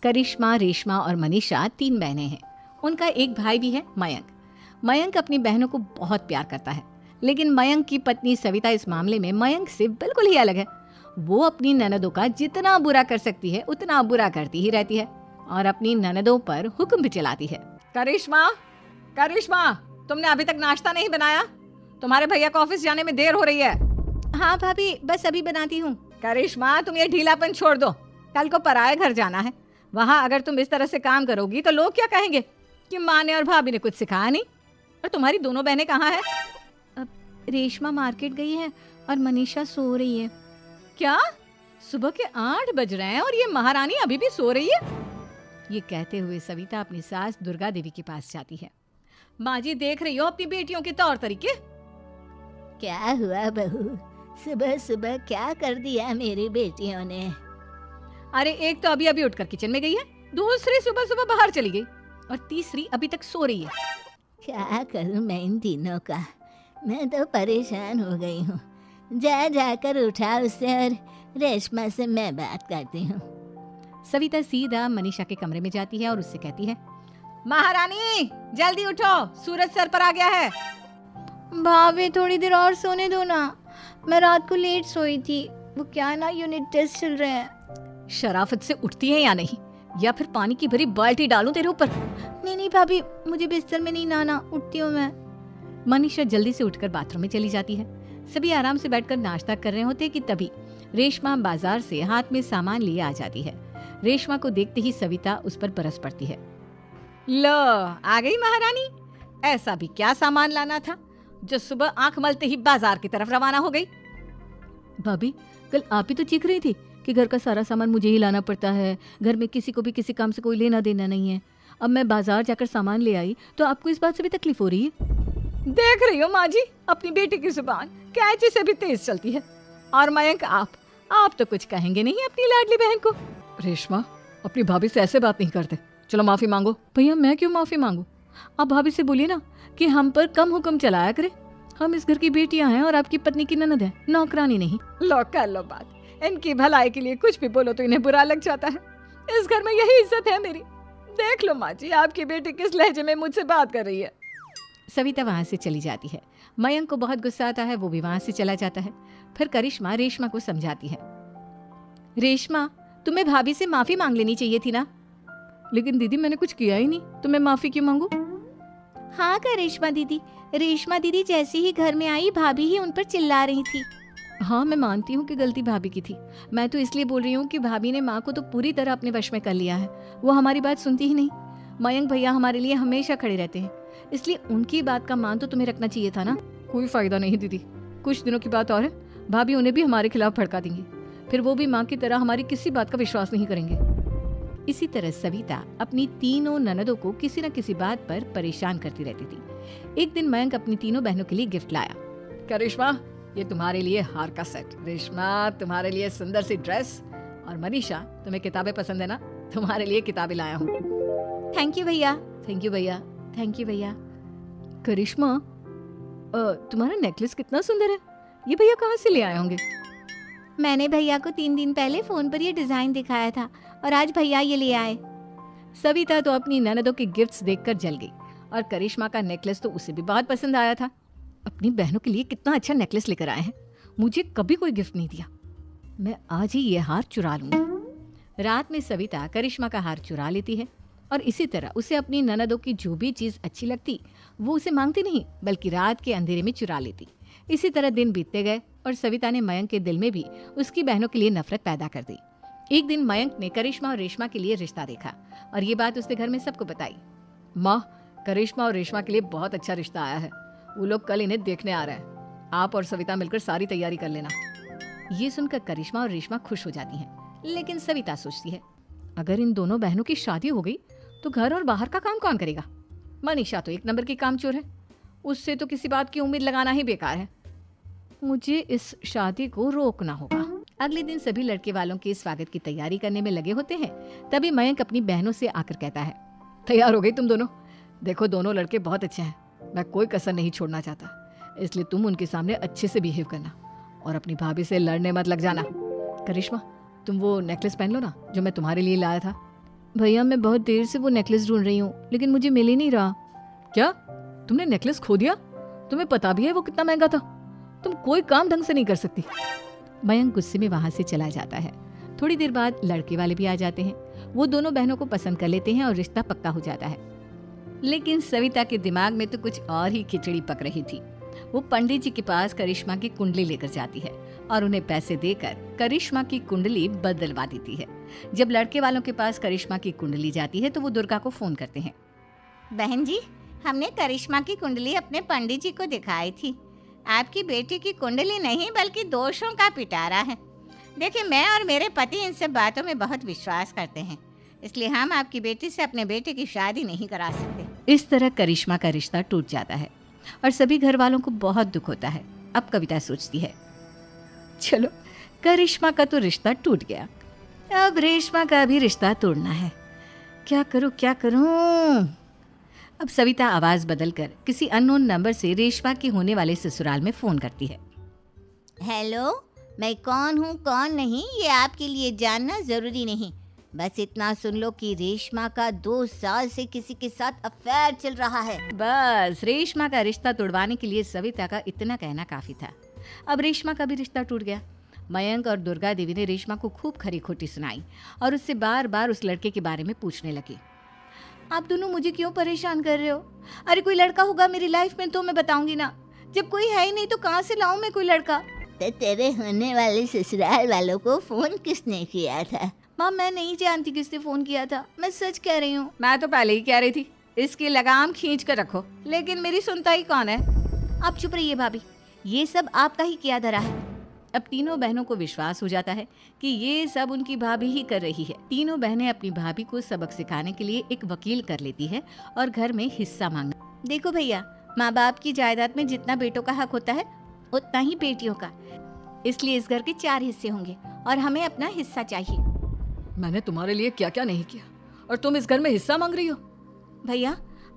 करिश्मा, रेशमा और मनीषा 3 बहनें हैं। उनका एक भाई भी है, मयंक। मयंक अपनी बहनों को बहुत प्यार करता है, लेकिन मयंक की पत्नी सविता इस मामले में मयंक से बिल्कुल ही अलग है। वो अपनी ननदों का जितना बुरा कर सकती है उतना बुरा करती ही रहती है और अपनी ननदों पर हुक्म भी चलाती है। करिश्मा, करिश्मा, तुमने अभी तक नाश्ता नहीं बनाया? तुम्हारे भैया को ऑफिस जाने में देर हो रही है। हाँ भाभी, बस अभी बनाती हूँ। करिश्मा, तुम ये ढीलापन छोड़ दो। कल को पराये घर जाना है। वहाँ अगर तुम इस तरह से काम करोगी तो लोग क्या कहेंगे कि माँ ने और भाभी ने कुछ सिखाया नहीं। और तुम्हारी दोनों बहनें कहाँ हैं? रेशमा मार्केट गई है और मनीषा सो रही है। क्या? सुबह के 8 बज रहे हैं और ये महारानी अभी भी सो रही है? ये कहते हुए सविता अपनी सास दुर्गा देवी के पास जाती है। माँ जी, देख रही हो अपनी बेटियों के तौर तरीके? क्या हुआ बहू, सुबह सुबह क्या कर दिया मेरी बेटियों ने? अरे एक तो अभी अभी उठकर किचन में गई है, दूसरी सुबह सुबह बाहर चली गई और तीसरी अभी तक सो रही है। क्या करूं मैं इन तीनों का, मैं तो परेशान हो गई हूँ। जाकर उठा उसे और रेशमा से मैं बात करती हूँ। सविता सीधा मनीषा के कमरे में जाती है और उससे कहती है, महारानी जल्दी उठो, सूरज सर पर आ गया है। भाभी थोड़ी देर और सोने दो ना, मैं रात को लेट सोई थी। वो क्या ना, यूनिट टेस्ट चल रहे हैं। शराफत से उठती है या नहीं, या फिर पानी की भरी बाल्टी डालूं तेरे ऊपर? नहीं भाभी, मुझे बिस्तर में नहीं नहाना, उठती हूँ मैं। मनीषा जल्दी से उठकर बाथरूम में चली जाती है। सभी आराम से बैठकर नाश्ता कर रहे होते कि तभी रेशमा बाजार से हाथ में सामान लिए आ जाती है। रेशमा को देखते ही सविता उस पर बरस पड़ती है। लो, आ गई महारानी। ऐसा भी क्या सामान लाना था जो सुबह आंख मलते ही बाजार की तरफ रवाना हो गई? भाभी, कल आप ही तो चीख रही थी कि घर का सारा सामान मुझे ही लाना पड़ता है, घर में किसी को भी किसी काम से कोई लेना देना नहीं है। अब मैं बाजार जाकर सामान ले आई तो आपको इस बात से भी तकलीफ हो रही है? देख रही हो माँ जी, अपनी बेटी की जुबान कैंची से भी तेज चलती है। और मयंक, आप तो कुछ कहेंगे नहीं अपनी लाडली बहन को? रेशमा, अपनी भाभी से ऐसे बात नहीं करते। चलो माफी मांगो। भैया, मैं क्यों माफी मांगू? आप भाभी से बोलिए ना कि हम पर कम हुक्म चलाया करे। हम इस घर की बेटियां हैं और आपकी पत्नी की ननद है, नौकरानी नहीं। लो कर लो बात, इनकी भलाई के लिए कुछ भी बोलो तो इन्हें बुरा लग जाता है। इस घर में यही इज्जत है मेरी। देख लो माँ जी, आपकी बेटी किस लहजे में मुझसे बात कर रही है। सविता वहां से चली जाती है। मयंक को बहुत गुस्सा आता है, वो भी वहां से चला जाता है। फिर करिश्मा रेशमा को समझाती है, रेशमा, तुम्हें भाभी से माफी मांग लेनी चाहिए थी ना। लेकिन दीदी, मैंने कुछ किया ही नहीं, तो मैं माफी क्यों मांगू? हाँ करिश्मा दीदी, रेशमा दीदी जैसे ही घर में आई भाभी ही उन पर चिल्ला रही थी। हाँ, मैं मानती हूँ कि गलती भाभी की थी। मैं तो इसलिए बोल रही हूँ कि भाभी ने माँ को तो पूरी तरह अपने वश में कर लिया है। वो हमारी बात सुनती ही नहीं। मयंक भैया हमारे लिए हमेशा खड़े रहते हैं, इसलिए उनकी बात का मान तो तुम्हें रखना चाहिए था ना। कोई फायदा नहीं दीदी, कुछ दिनों की बात और है, भाभी उन्हें भी हमारे खिलाफ भड़का देंगी। फिर वो भी माँ की तरह हमारी किसी बात का विश्वास नहीं करेंगे। इसी तरह सविता अपनी तीनों ननदों को किसी न किसी बात पर परेशान करती रहती थी। एक दिन मयंक अपनी तीनों बहनों के लिए गिफ्ट लाया। करिश्मा, ये तुम्हारे लिए हार का सेट। रेशमा, तुम्हारे लिए सुंदर सी ड्रेस। और मनीषा, तुम्हें किताबें पसंद है ना, तुम्हारे लिए किताबें लाया हूँ। थैंक यू भैया। थैंक यू भैया। थैंक यू भैया। करिश्मा, तुम्हारा नेकलेस कितना सुंदर है, ये भैया कहाँ से ले आए होंगे? मैंने भैया को 3 दिन पहले फोन पर ये डिजाइन दिखाया था और आज भैया ये ले आए। सविता तो अपनी ननदों के गिफ्ट्स देखकर जल गई और करिश्मा का नेकलेस तो उसे भी बहुत पसंद आया था। अपनी बहनों के लिए कितना अच्छा नेकलेस लेकर आए हैं, मुझे कभी कोई गिफ्ट नहीं दिया। मैं आज ही ये हार चुरा लूंगी। रात में सविता करिश्मा का हार चुरा लेती है और इसी तरह उसे अपनी ननदों की जो भी चीज अच्छी लगती वो उसे मांगती नहीं, बल्कि रात के अंधेरे में चुरा लेती। इसी तरह दिन बीतते गए और सविता ने मयंक के दिल में भी उसकी बहनों के लिए नफरत पैदा कर दी। एक दिन मयंक ने करिश्मा और रेशमा के लिए रिश्ता देखा और ये बात उसने घर में सबको बताई। माँ, करिश्मा और रेशमा के लिए बहुत अच्छा रिश्ता आया है, वो लोग कल इन्हें देखने आ रहे हैं। आप और सविता मिलकर सारी तैयारी कर लेना। ये सुनकर करिश्मा और रेशमा खुश हो जाती हैं, लेकिन सविता सोचती है, अगर इन दोनों बहनों की शादी हो गई तो घर और बाहर का काम कौन करेगा? मनीषा तो 1 नंबर की कामचोर है, उससे तो किसी बात की उम्मीद लगाना ही बेकार है। मुझे इस शादी को रोकना होगा। अगले दिन सभी लड़के वालों के स्वागत की तैयारी करने में लगे होते हैं। तभी मयंक अपनी बहनों से आकर कहता है, तैयार हो गई तुम दोनों? देखो, दोनों लड़के बहुत अच्छे हैं, मैं कोई कसर नहीं छोड़ना चाहता, इसलिए तुम उनके सामने अच्छे से बिहेव करना और अपनी भाभी से लड़ने मत लग जाना। करिश्मा, तुम वो नेकलेस पहन लो ना जो मैं तुम्हारे लिए लाया था। भैया मैं बहुत देर से वो नेकलेस ढूंढ रही हूँ, लेकिन मुझे मिल ही नहीं रहा। क्या तुमने नेकलेस खो दिया? तुम्हें पता भी है वो कितना महंगा था? तुम कोई काम ढंग से नहीं कर सकती। मयंक गुस्से में वहां से चला जाता है। थोड़ी देर बाद लड़के वाले भी आ जाते हैं। वो दोनों बहनों को पसंद कर लेते हैं और रिश्ता पक्का हो जाता है। लेकिन सविता के दिमाग में तो कुछ और ही खिचड़ी पक रही थी। वो पंडित जी के पास करिश्मा की कुंडली लेकर जाती है और उन्हें पैसे देकर करिश्मा की कुंडली बदलवा देती है। जब लड़के वालों के पास करिश्मा की कुंडली जाती है तो वो दुर्गा को फोन करते हैं। बहन जी, हमने करिश्मा की कुंडली अपने पंडित जी को दिखाई थी। आपकी बेटी की कुंडली नहीं बल्कि दोषों का पिटारा है। देखिए, मैं और मेरे पति इन सब बातों में बहुत विश्वास करते हैं, इसलिए हम आपकी बेटी से अपने बेटे की शादी नहीं करा सकते। इस तरह करिश्मा का रिश्ता टूट जाता है और सभी घर वालों को बहुत दुख होता है। अब कविता सोचती है, चलो करिश्मा का तो रिश्ता टूट गया, अब रेशमा का भी रिश्ता तोड़ना है। क्या करूं? अब सविता आवाज बदलकर किसी अननोन नंबर से रेशमा के होने वाले ससुराल में फोन करती है। हेलो, मैं कौन हूँ कौन नहीं ये आपके लिए जानना जरूरी नहीं। बस इतना सुन लो कि रेशमा का 2 साल से किसी के साथ अफेयर चल रहा है। बस रेशमा का रिश्ता तोड़वाने के लिए सविता का इतना कहना काफी था। अब रेशमा का भी रिश्ता टूट गया। मयंक और दुर्गा देवी ने रेशमा को खूब खरी खोटी सुनाई और उससे बार बार उस लड़के के बारे में पूछने लगी। आप दोनों मुझे क्यों परेशान कर रहे हो? अरे कोई लड़का होगा मेरी लाइफ में तो मैं बताऊंगी ना। जब कोई है ही नहीं तो कहाँ से लाऊं मैं कोई लड़का? तो तेरे होने वाले ससुराल वालों को फोन किसने किया था? माँ, मैं नहीं जानती किसने फोन किया था, मैं सच कह रही हूँ। मैं तो पहले ही कह रही थी इसकी लगाम खींच कर रखो, लेकिन मेरी सुनता ही कौन है। आप चुप रहिए भाभी, ये सब आपका ही किया धरा है। अब तीनों बहनों को विश्वास हो जाता है कि ये सब उनकी भाभी ही कर रही है। तीनों बहनें अपनी भाभी को सबक सिखाने के लिए एक वकील कर लेती है और घर में हिस्सा मांगना। देखो भैया, माँ बाप की जायदाद में जितना बेटों का हक होता है उतना ही बेटियों का, इसलिए इस घर के 4 हिस्से होंगे और हमें अपना हिस्सा चाहिए। मैंने तुम्हारे लिए क्या क्या नहीं किया और तुम इस घर में हिस्सा मांग रही हो? भैया,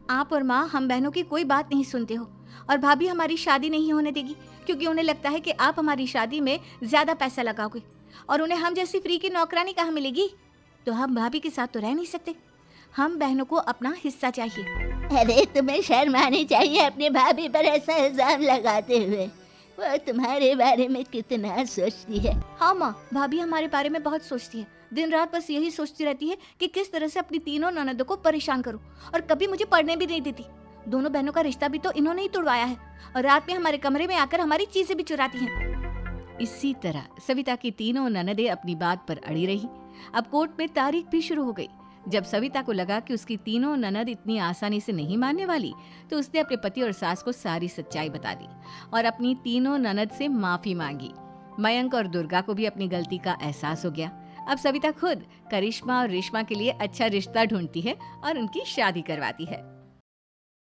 आप और माँ हम बहनों की कोई बात नहीं सुनते हो और भाभी हमारी शादी नहीं होने देगी क्योंकि उन्हें लगता है कि आप हमारी शादी में ज्यादा पैसा लगाओगे और उन्हें हम जैसी फ्री की नौकरानी कहाँ मिलेगी। तो हम भाभी के साथ तो रह नहीं सकते, हम बहनों को अपना हिस्सा चाहिए। अरे तुम्हें शर्म आनी चाहिए अपने भाभी पर ऐसा इल्जाम लगाते हुए। वो तुम्हारे बारे में कितना सोचती है। हाँ माँ, भाभी हमारे बारे में बहुत सोचती है। दिन रात बस यही सोचती रहती है कि किस तरह से अपनी तीनों ननदों को परेशान करूं और कभी मुझे पढ़ने भी नहीं देती। दोनों बहनों का रिश्ता भी तो इन्होंने ही तोड़वाया है और रात में हमारे कमरे में आकर हमारी चीजें भी चुराती हैं। इसी तरह सविता की तीनों ननदें अपनी बात पर अड़ी रही। अब कोर्ट में तारीख भी शुरू हो गई। जब सविता को लगा कि उसकी तीनों ननद इतनी आसानी से नहीं मानने वाली, तो उसने अपने पति और सास को सारी सच्चाई बता दी और अपनी तीनों ननद से माफी मांगी। मयंक और दुर्गा को भी अपनी गलती का एहसास हो गया। अब सविता खुद करिश्मा और रेशमा के लिए अच्छा रिश्ता ढूंढती है और उनकी शादी करवाती है।